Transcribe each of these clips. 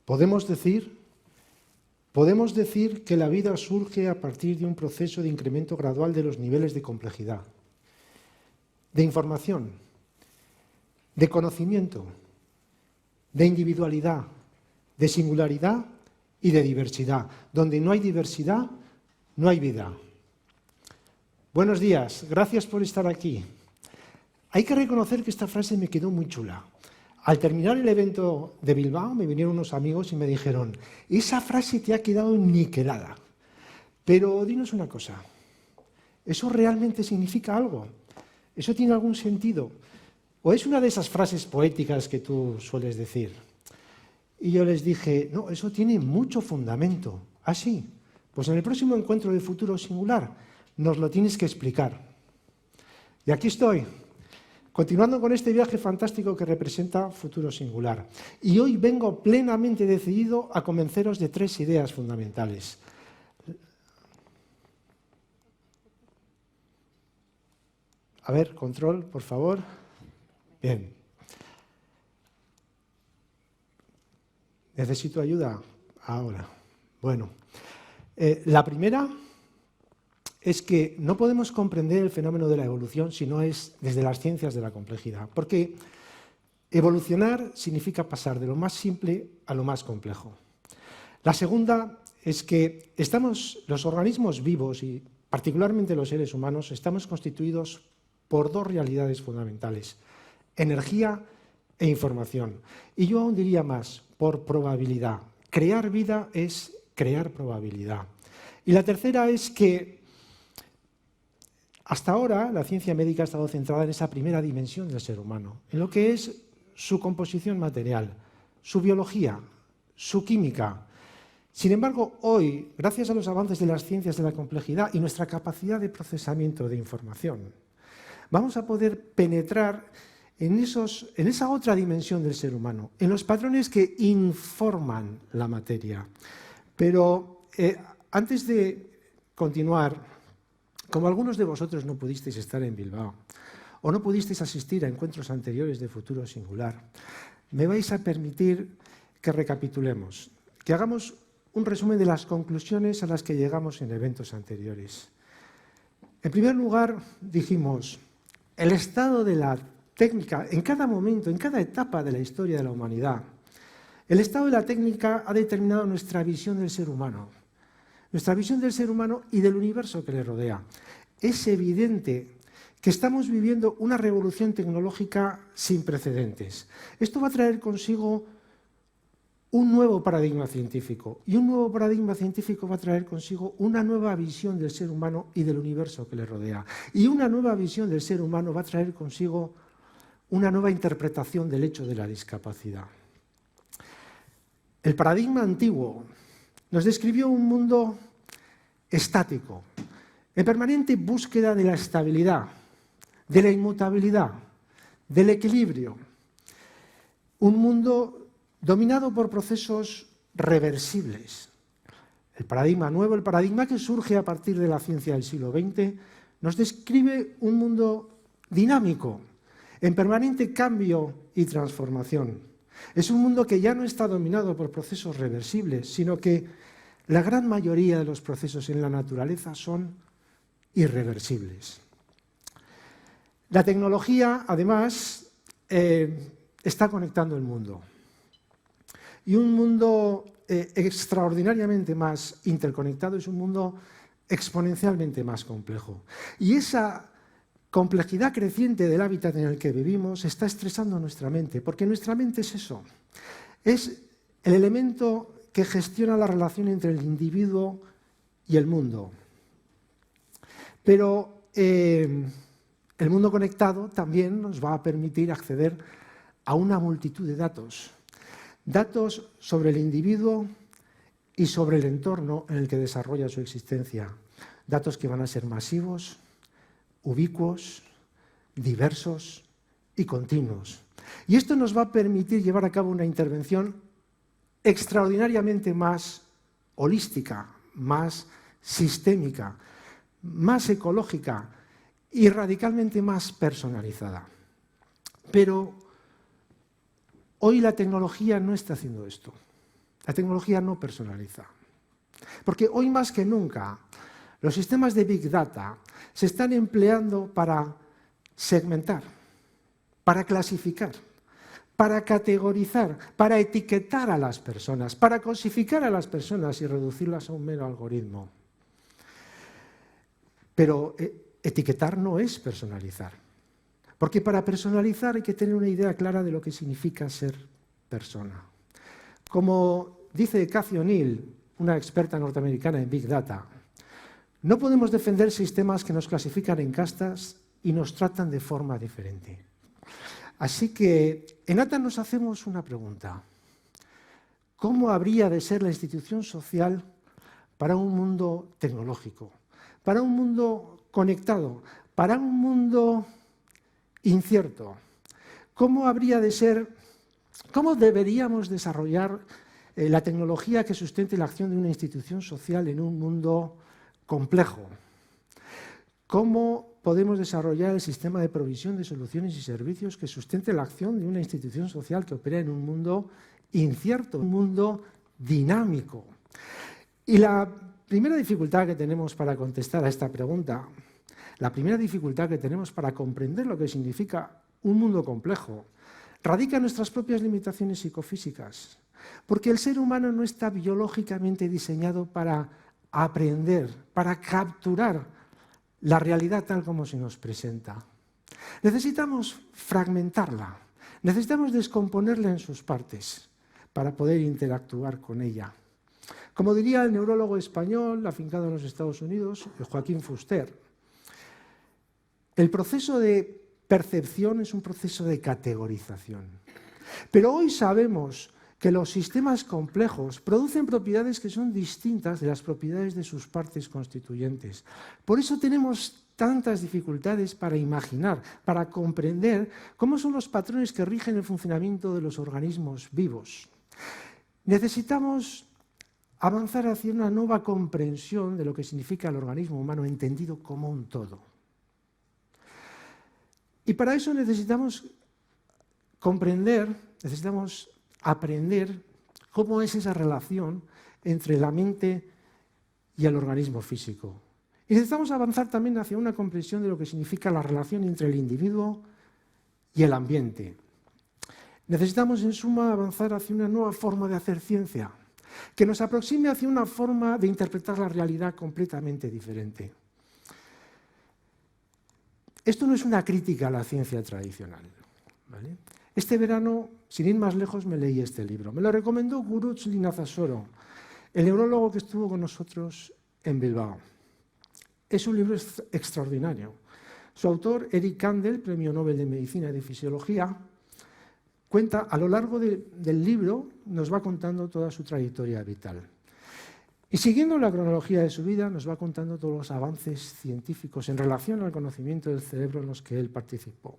Podemos decir que la vida surge a partir de un proceso de incremento gradual de los niveles de complejidad, de información, de conocimiento, de individualidad, de singularidad y de diversidad. Donde no hay diversidad, no hay vida. Buenos días, gracias por estar aquí. Hay que reconocer que esta frase me quedó muy chula. Al terminar el evento de Bilbao me vinieron unos amigos y me dijeron: esa frase te ha quedado niquelada. Pero dinos una cosa, ¿eso realmente significa algo? ¿Eso tiene algún sentido? ¿O es una de esas frases poéticas que tú sueles decir? Y yo les dije: no, eso tiene mucho fundamento. ¿Ah, sí? Pues en el próximo encuentro de Futuro Singular nos lo tienes que explicar. Y aquí estoy, continuando con este viaje fantástico que representa Futuro Singular. Y hoy vengo plenamente decidido a convenceros de 3 ideas fundamentales. A ver, control, por favor. Bien. ¿Necesito ayuda? Ahora. Bueno. La primera es que no podemos comprender el fenómeno de la evolución si no es desde las ciencias de la complejidad, porque evolucionar significa pasar de lo más simple a lo más complejo. La segunda es que los organismos vivos, y particularmente los seres humanos, estamos constituidos por 2 realidades fundamentales: energía e información. Y yo aún diría más, por probabilidad. Crear vida es crear probabilidad. Y la tercera es que hasta ahora la ciencia médica ha estado centrada en esa primera dimensión del ser humano, en lo que es su composición material, su biología, su química. Sin embargo, hoy, gracias a los avances de las ciencias de la complejidad y nuestra capacidad de procesamiento de información, vamos a poder penetrar en esa otra dimensión del ser humano, en los patrones que informan la materia. Pero antes de continuar, como algunos de vosotros no pudisteis estar en Bilbao o no pudisteis asistir a encuentros anteriores de Futuro Singular, me vais a permitir que recapitulemos, que hagamos un resumen de las conclusiones a las que llegamos en eventos anteriores. En primer lugar, dijimos: el estado de la técnica, en cada momento, en cada etapa de la historia de la humanidad, el estado de la técnica ha determinado nuestra visión del ser humano y del universo que le rodea. Es evidente que estamos viviendo una revolución tecnológica sin precedentes. Esto va a traer consigo un nuevo paradigma científico, y un nuevo paradigma científico va a traer consigo una nueva visión del ser humano y del universo que le rodea. Y una nueva visión del ser humano va a traer consigo una nueva interpretación del hecho de la discapacidad. El paradigma antiguo nos describió un mundo estático, en permanente búsqueda de la estabilidad, de la inmutabilidad, del equilibrio. Un mundo dominado por procesos reversibles. El paradigma nuevo, el paradigma que surge a partir de la ciencia del siglo XX, nos describe un mundo dinámico, en permanente cambio y transformación. Es un mundo que ya no está dominado por procesos reversibles, sino que la gran mayoría de los procesos en la naturaleza son irreversibles. La tecnología, además, está conectando el mundo. Y un mundo extraordinariamente más interconectado es un mundo exponencialmente más complejo. Y esa complejidad creciente del hábitat en el que vivimos está estresando nuestra mente, porque nuestra mente es eso. Es el elemento que gestiona la relación entre el individuo y el mundo. Pero el mundo conectado también nos va a permitir acceder a una multitud de datos. Datos sobre el individuo y sobre el entorno en el que desarrolla su existencia. Datos que van a ser masivos, ubicuos, diversos y continuos. Y esto nos va a permitir llevar a cabo una intervención extraordinariamente más holística, más sistémica, más ecológica y radicalmente más personalizada. Pero hoy la tecnología no está haciendo esto. La tecnología no personaliza. Porque hoy más que nunca, los sistemas de Big Data se están empleando para segmentar, para clasificar, para categorizar, para etiquetar a las personas, para cosificar a las personas y reducirlas a un mero algoritmo. Pero etiquetar no es personalizar. Porque para personalizar hay que tener una idea clara de lo que significa ser persona. Como dice Cathy O'Neil, una experta norteamericana en Big Data, no podemos defender sistemas que nos clasifican en castas y nos tratan de forma diferente. Así que en ATA nos hacemos una pregunta. ¿Cómo habría de ser la institución social para un mundo tecnológico, para un mundo conectado, para un mundo incierto? ¿Cómo habría de ser, cómo deberíamos desarrollar la tecnología que sustente la acción de una institución social en un mundo complejo? ¿Cómo podemos desarrollar el sistema de provisión de soluciones y servicios que sustente la acción de una institución social que opera en un mundo incierto, un mundo dinámico? Y la primera dificultad que tenemos para contestar a esta pregunta, la primera dificultad que tenemos para comprender lo que significa un mundo complejo, radica en nuestras propias limitaciones psicofísicas. Porque el ser humano no está biológicamente diseñado para aprender, para capturar la realidad tal como se nos presenta. Necesitamos fragmentarla, necesitamos descomponerla en sus partes para poder interactuar con ella. Como diría el neurólogo español, afincado en los Estados Unidos, Joaquín Fuster, el proceso de percepción es un proceso de categorización. Pero hoy sabemos que los sistemas complejos producen propiedades que son distintas de las propiedades de sus partes constituyentes. Por eso tenemos tantas dificultades para imaginar, para comprender cómo son los patrones que rigen el funcionamiento de los organismos vivos. Necesitamos avanzar hacia una nueva comprensión de lo que significa el organismo humano entendido como un todo. Y para eso necesitamos comprender, necesitamos aprender cómo es esa relación entre la mente y el organismo físico. Y necesitamos avanzar también hacia una comprensión de lo que significa la relación entre el individuo y el ambiente. Necesitamos, en suma, avanzar hacia una nueva forma de hacer ciencia, que nos aproxime hacia una forma de interpretar la realidad completamente diferente. Esto no es una crítica a la ciencia tradicional, ¿vale? Este verano, sin ir más lejos, me leí este libro. Me lo recomendó Gurutzli Linazasoro, el neurólogo que estuvo con nosotros en Bilbao. Es un libro extraordinario. Su autor, Eric Kandel, Premio Nobel de Medicina y de Fisiología, cuenta, a lo largo del libro, nos va contando toda su trayectoria vital. Y siguiendo la cronología de su vida, nos va contando todos los avances científicos en relación al conocimiento del cerebro en los que él participó.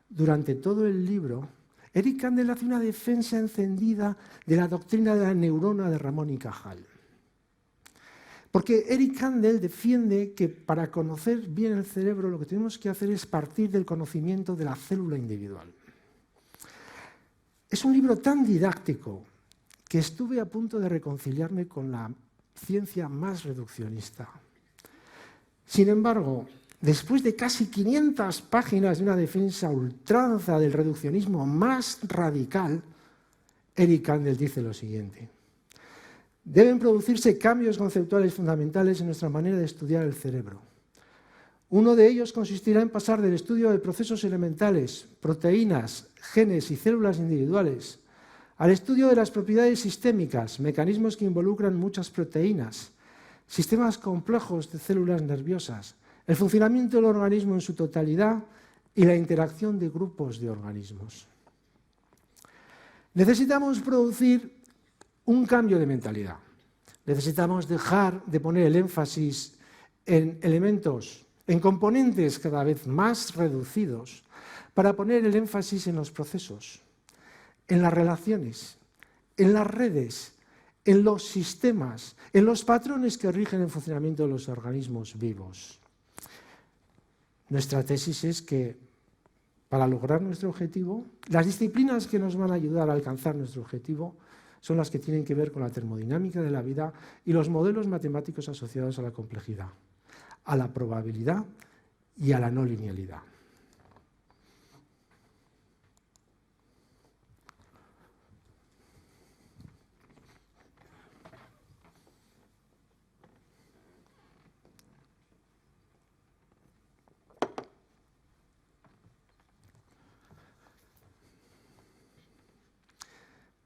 Durante todo el libro, Eric Kandel hace una defensa encendida de la doctrina de la neurona de Ramón y Cajal. Porque Eric Kandel defiende que para conocer bien el cerebro lo que tenemos que hacer es partir del conocimiento de la célula individual. Es un libro tan didáctico que estuve a punto de reconciliarme con la ciencia más reduccionista. Sin embargo, después de casi 500 páginas de una defensa a ultranza del reduccionismo más radical, Eric Kandel dice lo siguiente: deben producirse cambios conceptuales fundamentales en nuestra manera de estudiar el cerebro. Uno de ellos consistirá en pasar del estudio de procesos elementales, proteínas, genes y células individuales, al estudio de las propiedades sistémicas, mecanismos que involucran muchas proteínas, sistemas complejos de células nerviosas, el funcionamiento del organismo en su totalidad y la interacción de grupos de organismos. Necesitamos producir un cambio de mentalidad. Necesitamos dejar de poner el énfasis en elementos, en componentes cada vez más reducidos, para poner el énfasis en los procesos, en las relaciones, en las redes, en los sistemas, en los patrones que rigen el funcionamiento de los organismos vivos. Nuestra tesis es que para lograr nuestro objetivo, las disciplinas que nos van a ayudar a alcanzar nuestro objetivo son las que tienen que ver con la termodinámica de la vida y los modelos matemáticos asociados a la complejidad, a la probabilidad y a la no linealidad.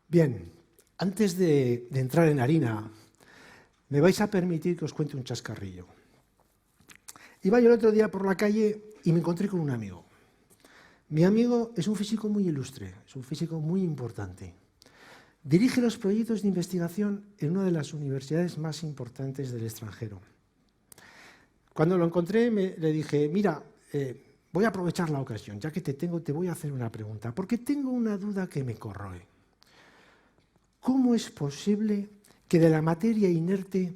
Bien, antes de entrar en harina, me vais a permitir que os cuente un chascarrillo. Iba yo el otro día por la calle y me encontré con un amigo. Mi amigo es un físico muy ilustre, es un físico muy importante. Dirige los proyectos de investigación en una de las universidades más importantes del extranjero. Cuando lo encontré le dije, mira, voy a aprovechar la ocasión, ya que te voy a hacer una pregunta, porque tengo una duda que me corroe. ¿Cómo es posible que de la materia inerte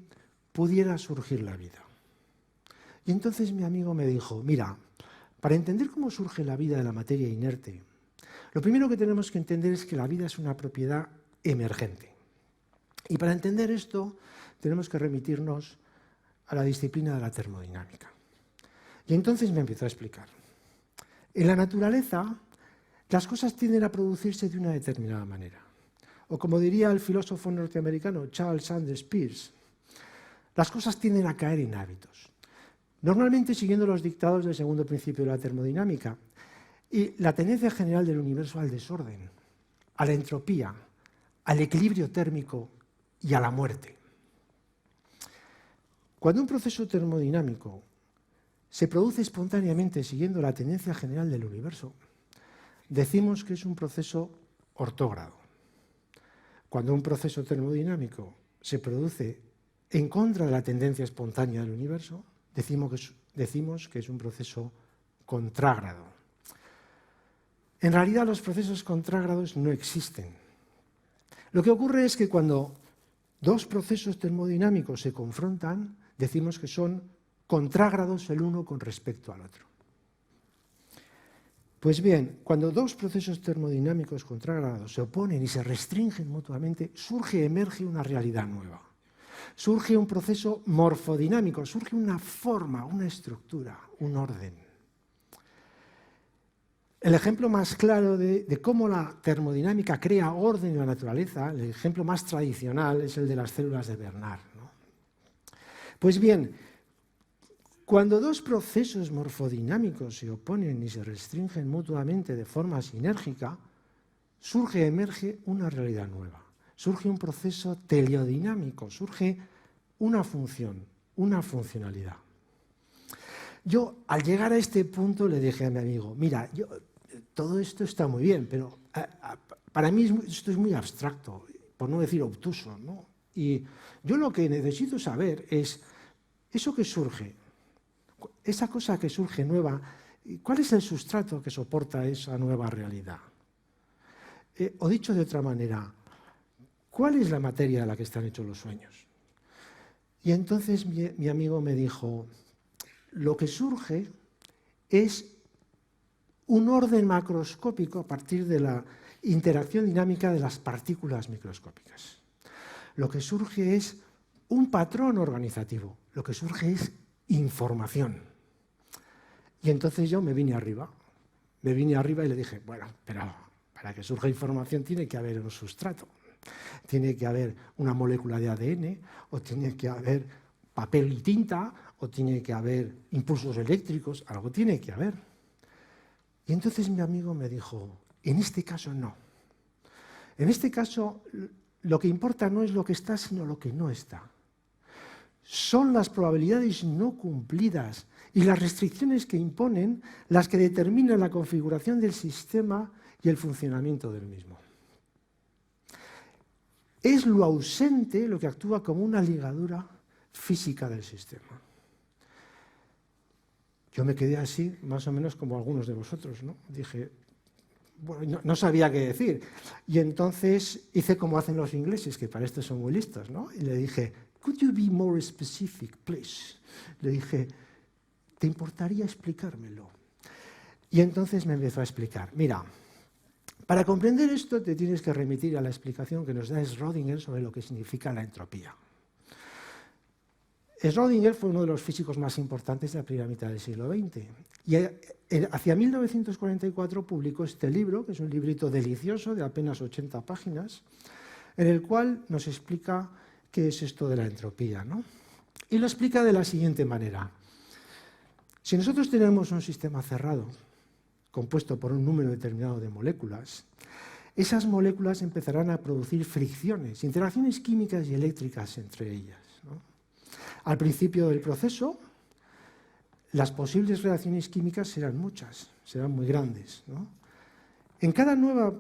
pudiera surgir la vida? Y entonces mi amigo me dijo, mira, para entender cómo surge la vida de la materia inerte, lo primero que tenemos que entender es que la vida es una propiedad emergente. Y para entender esto tenemos que remitirnos a la disciplina de la termodinámica. Y entonces me empezó a explicar. En la naturaleza, las cosas tienden a producirse de una determinada manera. O como diría el filósofo norteamericano Charles Sanders Peirce, las cosas tienden a caer en hábitos. Normalmente siguiendo los dictados del segundo principio de la termodinámica y la tendencia general del universo al desorden, a la entropía, al equilibrio térmico y a la muerte. Cuando un proceso termodinámico se produce espontáneamente siguiendo la tendencia general del universo, decimos que es un proceso ortógrado. Cuando un proceso termodinámico se produce en contra de la tendencia espontánea del universo, decimos que es un proceso contrágrado. En realidad los procesos contrágrados no existen. Lo que ocurre es que cuando dos procesos termodinámicos se confrontan, decimos que son contrágrados el uno con respecto al otro. Pues bien, cuando dos procesos termodinámicos contrágrados se oponen y se restringen mutuamente, emerge una realidad nueva. Surge un proceso morfodinámico, surge una forma, una estructura, un orden. El ejemplo más claro de cómo la termodinámica crea orden en la naturaleza, el ejemplo más tradicional, es el de las células de Bernard, ¿no? Pues bien, cuando dos procesos morfodinámicos se oponen y se restringen mutuamente de forma sinérgica, emerge una realidad nueva. Surge un proceso teleodinámico, surge una función, una funcionalidad. Yo, al llegar a este punto, le dije a mi amigo, mira, todo esto está muy bien, pero para mí esto es muy abstracto, por no decir obtuso, ¿no? Y yo lo que necesito saber es eso que surge, esa cosa que surge nueva, ¿cuál es el sustrato que soporta esa nueva realidad? O dicho de otra manera, ¿cuál es la materia de la que están hechos los sueños? Y entonces mi amigo me dijo, lo que surge es un orden macroscópico a partir de la interacción dinámica de las partículas microscópicas. Lo que surge es un patrón organizativo, lo que surge es información. Y entonces yo me vine arriba y le dije, bueno, pero para que surja información tiene que haber un sustrato, tiene que haber una molécula de ADN, o tiene que haber papel y tinta, o tiene que haber impulsos eléctricos, algo tiene que haber. Y entonces mi amigo me dijo, en este caso no. En este caso lo que importa no es lo que está, sino lo que no está. Son las probabilidades no cumplidas y las restricciones que imponen las que determinan la configuración del sistema y el funcionamiento del mismo. Es lo ausente lo que actúa como una ligadura física del sistema. Yo me quedé así, más o menos como algunos de vosotros, ¿no? Dije, bueno, no sabía qué decir. Y entonces hice como hacen los ingleses, que para esto son muy listos, ¿no? Y le dije, could you be more specific, please? Le dije, ¿te importaría explicármelo? Y entonces me empezó a explicar, mira, Para comprender esto te tienes que remitir a la explicación que nos da Schrödinger sobre lo que significa la entropía. Schrödinger fue uno de los físicos más importantes de la primera mitad del siglo XX y hacia 1944 publicó este libro, que es un librito delicioso de apenas 80 páginas, en el cual nos explica qué es esto de la entropía, ¿no? Y lo explica de la siguiente manera. Si nosotros tenemos un sistema cerrado, compuesto por un número determinado de moléculas, esas moléculas empezarán a producir fricciones, interacciones químicas y eléctricas entre ellas, ¿no? Al principio del proceso, las posibles reacciones químicas serán muchas, serán muy grandes, ¿no? En cada nueva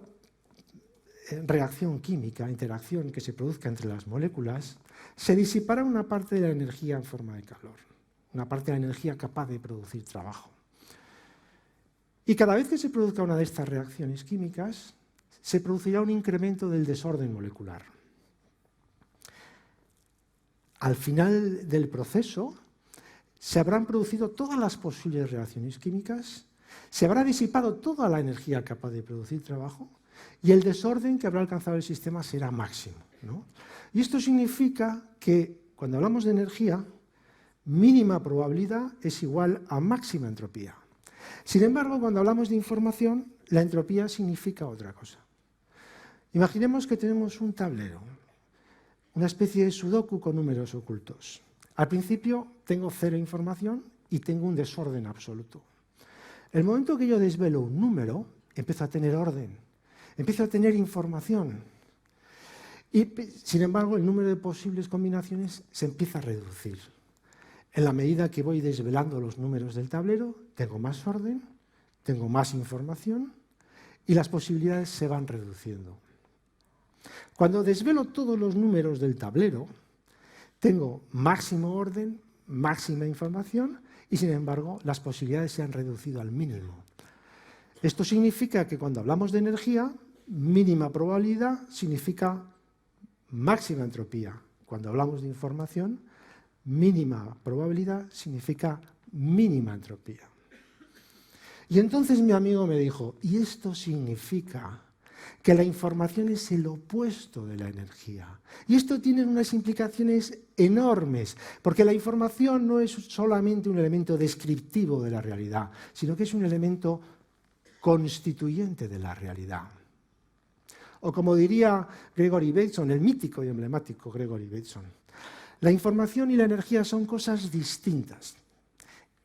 reacción química, interacción que se produzca entre las moléculas, se disipará una parte de la energía en forma de calor, una parte de la energía capaz de producir trabajo. Y cada vez que se produzca una de estas reacciones químicas, se producirá un incremento del desorden molecular. Al final del proceso, se habrán producido todas las posibles reacciones químicas, se habrá disipado toda la energía capaz de producir trabajo y el desorden que habrá alcanzado el sistema será máximo, ¿no? Y esto significa que, cuando hablamos de energía, mínima probabilidad es igual a máxima entropía. Sin embargo, cuando hablamos de información, la entropía significa otra cosa. Imaginemos que tenemos un tablero, una especie de sudoku con números ocultos. Al principio tengo cero información y tengo un desorden absoluto. El momento que yo desvelo un número, empiezo a tener orden, empiezo a tener información. Y, sin embargo, el número de posibles combinaciones se empieza a reducir. En la medida que voy desvelando los números del tablero, tengo más orden, tengo más información y las posibilidades se van reduciendo. Cuando desvelo todos los números del tablero, tengo máximo orden, máxima información y, sin embargo, las posibilidades se han reducido al mínimo. Esto significa que cuando hablamos de energía, mínima probabilidad significa máxima entropía. Cuando hablamos de información, mínima probabilidad significa mínima entropía. Y entonces mi amigo me dijo, y esto significa que la información es el opuesto de la energía. Y esto tiene unas implicaciones enormes, porque la información no es solamente un elemento descriptivo de la realidad, sino que es un elemento constituyente de la realidad. O como diría Gregory Bateson, el mítico y emblemático Gregory Bateson, la información y la energía son cosas distintas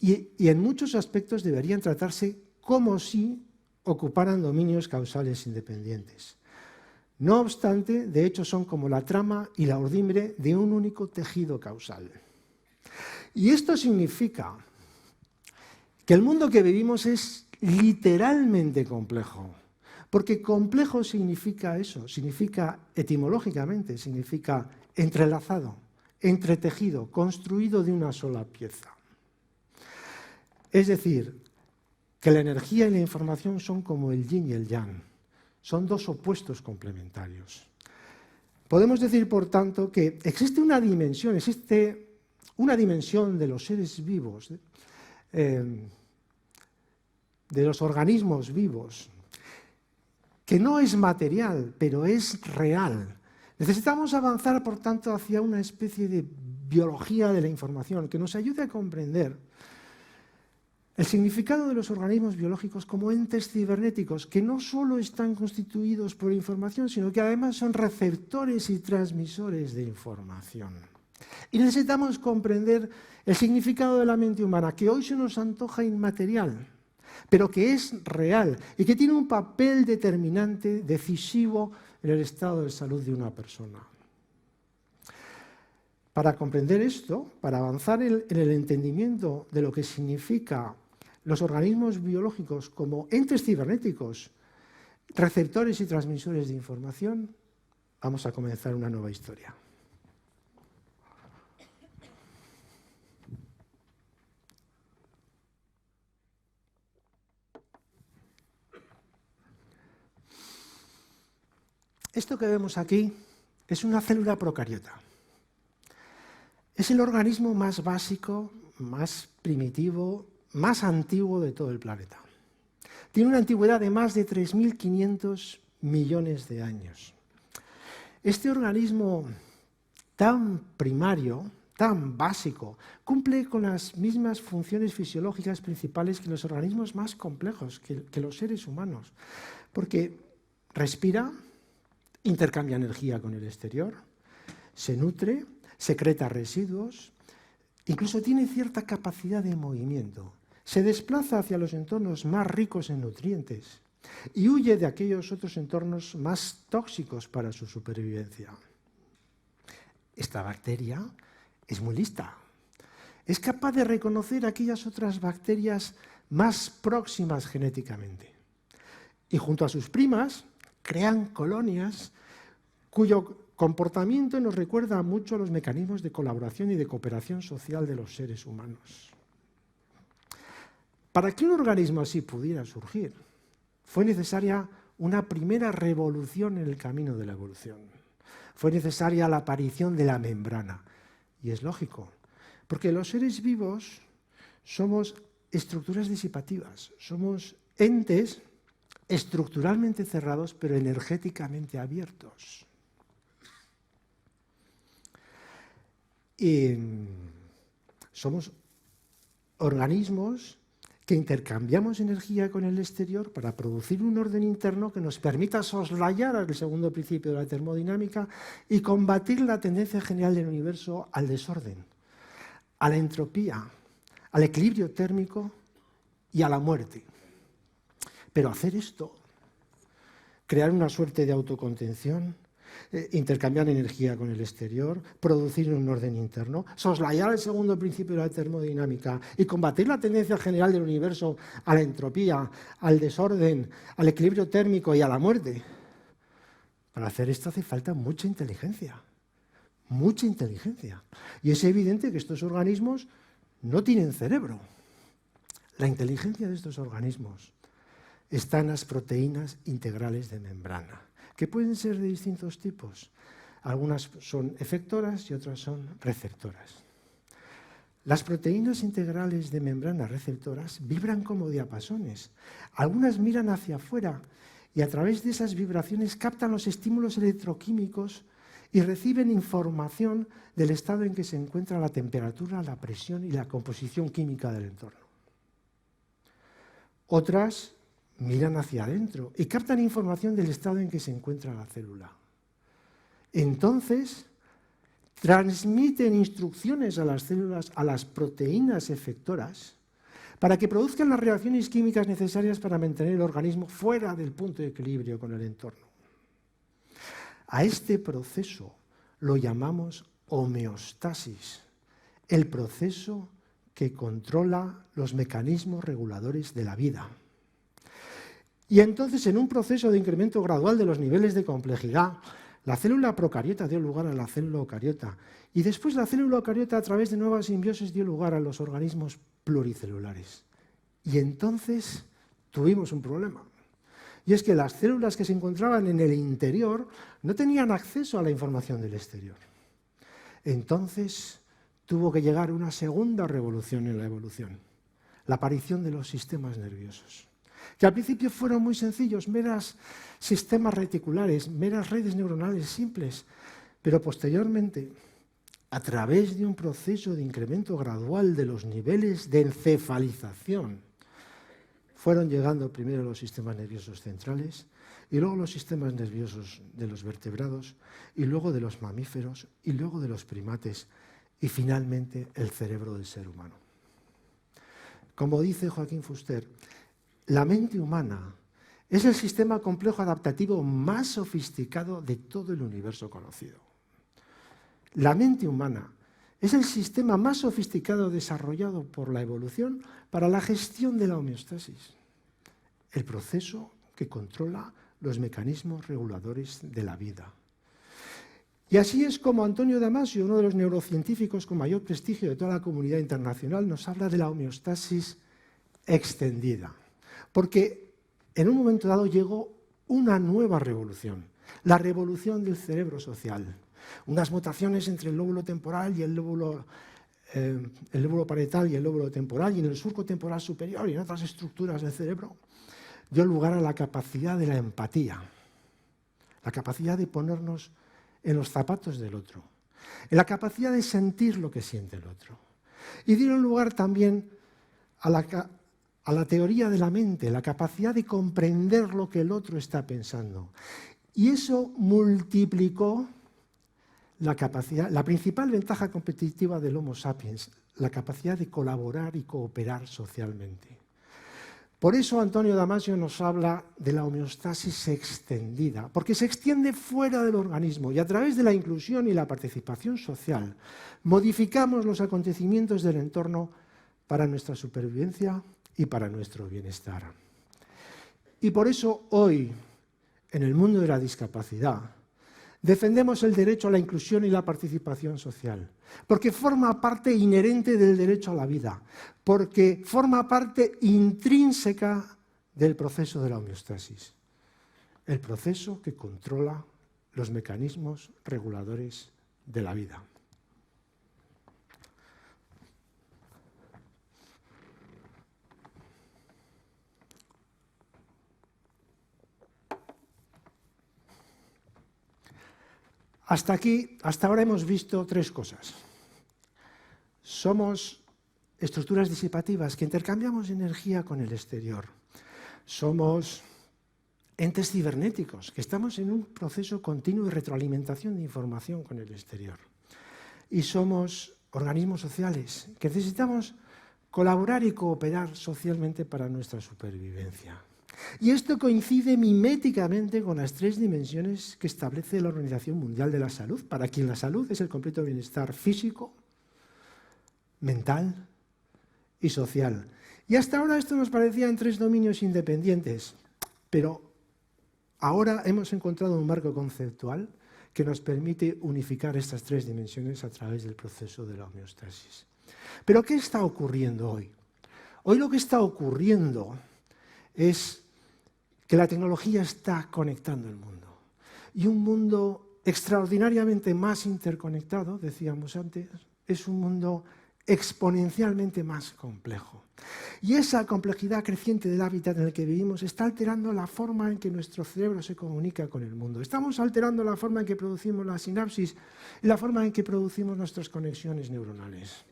y en muchos aspectos deberían tratarse como si ocuparan dominios causales independientes. No obstante, de hecho son como la trama y la urdimbre de un único tejido causal. Y esto significa que el mundo que vivimos es literalmente complejo, porque complejo significa eso, significa etimológicamente, significa entrelazado, entretejido, construido de una sola pieza. Es decir, que la energía y la información son como el yin y el yang, son dos opuestos complementarios. Podemos decir, por tanto, que existe una dimensión de los seres vivos, de los organismos vivos, que no es material, pero es real. Necesitamos avanzar, por tanto, hacia una especie de biología de la información que nos ayude a comprender el significado de los organismos biológicos como entes cibernéticos que no solo están constituidos por información, sino que además son receptores y transmisores de información. Y necesitamos comprender el significado de la mente humana, que hoy se nos antoja inmaterial, pero que es real y que tiene un papel determinante, decisivo en el estado de salud de una persona. Para comprender esto, para avanzar en el entendimiento de lo que significa los organismos biológicos como entes cibernéticos, receptores y transmisores de información, vamos a comenzar una nueva historia. Esto que vemos aquí es una célula procariota. Es el organismo más básico, más primitivo, más antiguo de todo el planeta. Tiene una antigüedad de más de 3.500 millones de años. Este organismo tan primario, tan básico, cumple con las mismas funciones fisiológicas principales que los organismos más complejos, que los seres humanos, porque respira, intercambia energía con el exterior, se nutre, secreta residuos, incluso tiene cierta capacidad de movimiento, se desplaza hacia los entornos más ricos en nutrientes y huye de aquellos otros entornos más tóxicos para su supervivencia. Esta bacteria es muy lista. Es capaz de reconocer aquellas otras bacterias más próximas genéticamente. Y junto a sus primas, crean colonias cuyo comportamiento nos recuerda mucho a los mecanismos de colaboración y de cooperación social de los seres humanos. Para que un organismo así pudiera surgir, fue necesaria una primera revolución en el camino de la evolución. Fue necesaria la aparición de la membrana. Y es lógico, porque los seres vivos somos estructuras disipativas, somos entes estructuralmente cerrados, pero energéticamente abiertos. Y somos organismos que intercambiamos energía con el exterior para producir un orden interno que nos permita soslayar el segundo principio de la termodinámica y combatir la tendencia general del universo al desorden, a la entropía, al equilibrio térmico y a la muerte. Pero hacer esto, crear una suerte de autocontención, intercambiar energía con el exterior, producir un orden interno, soslayar el segundo principio de la termodinámica y combatir la tendencia general del universo a la entropía, al desorden, al equilibrio térmico y a la muerte. Para hacer esto hace falta mucha inteligencia, mucha inteligencia. Y es evidente que estos organismos no tienen cerebro. La inteligencia de estos organismos está en las proteínas integrales de membrana, que pueden ser de distintos tipos. Algunas son efectoras y otras son receptoras. Las proteínas integrales de membrana receptoras vibran como diapasones. Algunas miran hacia afuera y a través de esas vibraciones captan los estímulos electroquímicos y reciben información del estado en que se encuentra la temperatura, la presión y la composición química del entorno. Otras miran hacia adentro y captan información del estado en que se encuentra la célula. Entonces, transmiten instrucciones a las células, a las proteínas efectoras, para que produzcan las reacciones químicas necesarias para mantener el organismo fuera del punto de equilibrio con el entorno. A este proceso lo llamamos homeostasis, el proceso que controla los mecanismos reguladores de la vida. Y entonces, en un proceso de incremento gradual de los niveles de complejidad, la célula procariota dio lugar a la célula eucariota, y después la célula eucariota, a través de nuevas simbiosis, dio lugar a los organismos pluricelulares. Y entonces tuvimos un problema. Y es que las células que se encontraban en el interior no tenían acceso a la información del exterior. Entonces tuvo que llegar una segunda revolución en la evolución, la aparición de los sistemas nerviosos, que al principio fueron muy sencillos, meras sistemas reticulares, meras redes neuronales simples, pero posteriormente, a través de un proceso de incremento gradual de los niveles de encefalización, fueron llegando primero los sistemas nerviosos centrales y luego los sistemas nerviosos de los vertebrados y luego de los mamíferos y luego de los primates y finalmente el cerebro del ser humano. Como dice Joaquín Fuster, la mente humana es el sistema complejo adaptativo más sofisticado de todo el universo conocido. La mente humana es el sistema más sofisticado desarrollado por la evolución para la gestión de la homeostasis, el proceso que controla los mecanismos reguladores de la vida. Y así es como Antonio Damasio, uno de los neurocientíficos con mayor prestigio de toda la comunidad internacional, nos habla de la homeostasis extendida. Porque en un momento dado llegó una nueva revolución, la revolución del cerebro social. Unas mutaciones entre el lóbulo temporal y el lóbulo parietal y el lóbulo temporal y en el surco temporal superior y en otras estructuras del cerebro dio lugar a la capacidad de la empatía, la capacidad de ponernos en los zapatos del otro, en la capacidad de sentir lo que siente el otro. Y dieron lugar también a la teoría de la mente, la capacidad de comprender lo que el otro está pensando. Y eso multiplicó la capacidad, la principal ventaja competitiva del Homo sapiens, la capacidad de colaborar y cooperar socialmente. Por eso Antonio Damasio nos habla de la homeostasis extendida, porque se extiende fuera del organismo y a través de la inclusión y la participación social modificamos los acontecimientos del entorno para nuestra supervivencia y para nuestro bienestar. Y por eso hoy, en el mundo de la discapacidad, defendemos el derecho a la inclusión y la participación social, porque forma parte inherente del derecho a la vida, porque forma parte intrínseca del proceso de la homeostasis, el proceso que controla los mecanismos reguladores de la vida. Hasta ahora hemos visto tres cosas. Somos estructuras disipativas que intercambiamos energía con el exterior. Somos entes cibernéticos, que estamos en un proceso continuo de retroalimentación de información con el exterior. Y somos organismos sociales, que necesitamos colaborar y cooperar socialmente para nuestra supervivencia. Y esto coincide miméticamente con las tres dimensiones que establece la Organización Mundial de la Salud, para quien la salud es el completo bienestar físico, mental y social. Y hasta ahora esto nos parecían tres dominios independientes, pero ahora hemos encontrado un marco conceptual que nos permite unificar estas tres dimensiones a través del proceso de la homeostasis. ¿Pero qué está ocurriendo hoy? Hoy lo que está ocurriendo es que la tecnología está conectando el mundo. Y un mundo extraordinariamente más interconectado, decíamos antes, es un mundo exponencialmente más complejo. Y esa complejidad creciente del hábitat en el que vivimos está alterando la forma en que nuestro cerebro se comunica con el mundo. Estamos alterando la forma en que producimos la sinapsis y la forma en que producimos nuestras conexiones neuronales.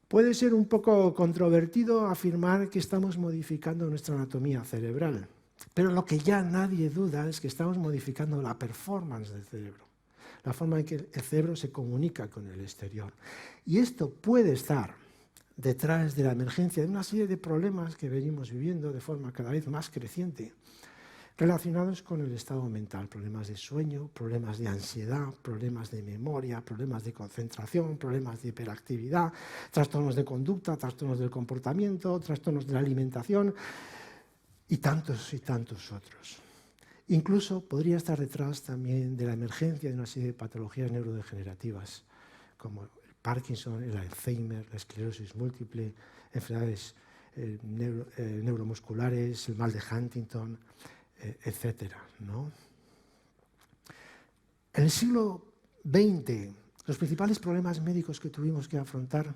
Puede ser un poco controvertido afirmar que estamos modificando nuestra anatomía cerebral, pero lo que ya nadie duda es que estamos modificando la performance del cerebro, la forma en que el cerebro se comunica con el exterior. Y esto puede estar detrás de la emergencia de una serie de problemas que venimos viviendo de forma cada vez más creciente, relacionados con el estado mental, problemas de sueño, problemas de ansiedad, problemas de memoria, problemas de concentración, problemas de hiperactividad, trastornos de conducta, trastornos del comportamiento, trastornos de la alimentación y tantos otros. Incluso podría estar detrás también de la emergencia de una serie de patologías neurodegenerativas, como el Parkinson, el Alzheimer, la esclerosis múltiple, enfermedades neuromusculares, el mal de Huntington, etcétera, ¿no? En el siglo XX, los principales problemas médicos que tuvimos que afrontar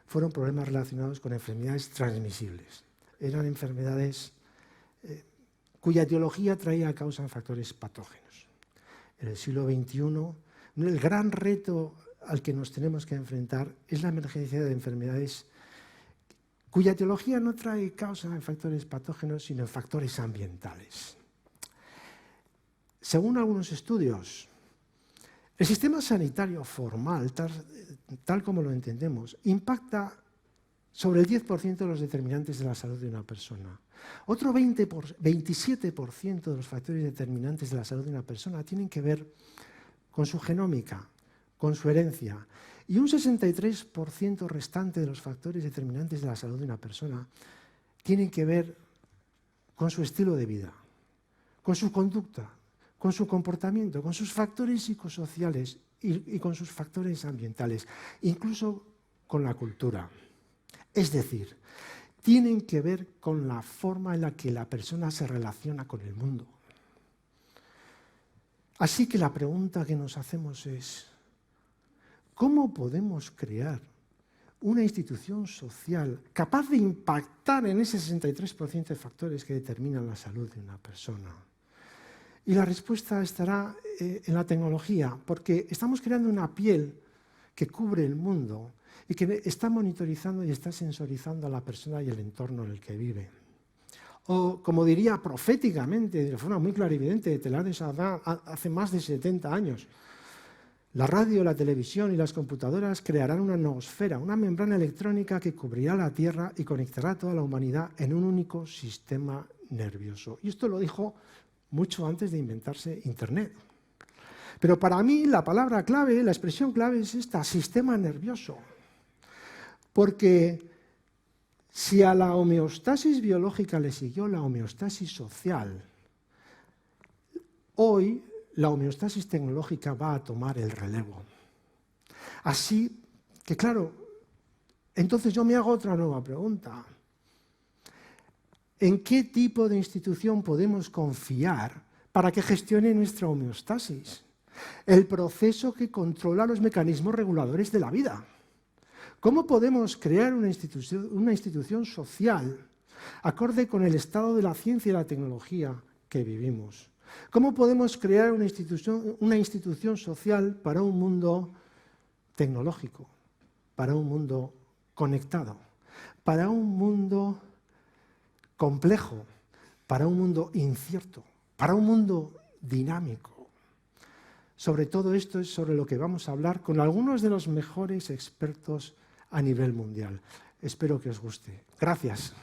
fueron problemas relacionados con enfermedades transmisibles. Eran enfermedades cuya etiología traía a causa factores patógenos. En el siglo XXI, el gran reto al que nos tenemos que enfrentar es la emergencia de enfermedades cuya etiología no trae causa en factores patógenos, sino en factores ambientales. Según algunos estudios, el sistema sanitario formal, tal como lo entendemos, impacta sobre el 10% de los determinantes de la salud de una persona. Otro 27% de los factores determinantes de la salud de una persona tienen que ver con su genómica, con su herencia, y un 63% restante de los factores determinantes de la salud de una persona tienen que ver con su estilo de vida, con su conducta, con su comportamiento, con sus factores psicosociales y con sus factores ambientales, incluso con la cultura. Es decir, tienen que ver con la forma en la que la persona se relaciona con el mundo. Así que la pregunta que nos hacemos es, ¿cómo podemos crear una institución social capaz de impactar en ese 63% de factores que determinan la salud de una persona? Y la respuesta estará en la tecnología, porque estamos creando una piel que cubre el mundo y que está monitorizando y está sensorizando a la persona y el entorno en el que vive. O, como diría proféticamente, de forma muy clarividente, Teilhard de Chardin hace más de 70 años, la radio, la televisión y las computadoras crearán una noosfera, una membrana electrónica que cubrirá la Tierra y conectará a toda la humanidad en un único sistema nervioso. Y esto lo dijo mucho antes de inventarse Internet. Pero para mí la palabra clave, la expresión clave es esta, sistema nervioso. Porque si a la homeostasis biológica le siguió la homeostasis social, hoy la homeostasis tecnológica va a tomar el relevo. Así que, claro, entonces yo me hago otra nueva pregunta. ¿En qué tipo de institución podemos confiar para que gestione nuestra homeostasis? El proceso que controla los mecanismos reguladores de la vida. ¿Cómo podemos crear una institución social acorde con el estado de la ciencia y la tecnología que vivimos? ¿Cómo podemos crear una institución social para un mundo tecnológico, para un mundo conectado, para un mundo complejo, para un mundo incierto, para un mundo dinámico? Sobre todo esto es sobre lo que vamos a hablar con algunos de los mejores expertos a nivel mundial. Espero que os guste. Gracias.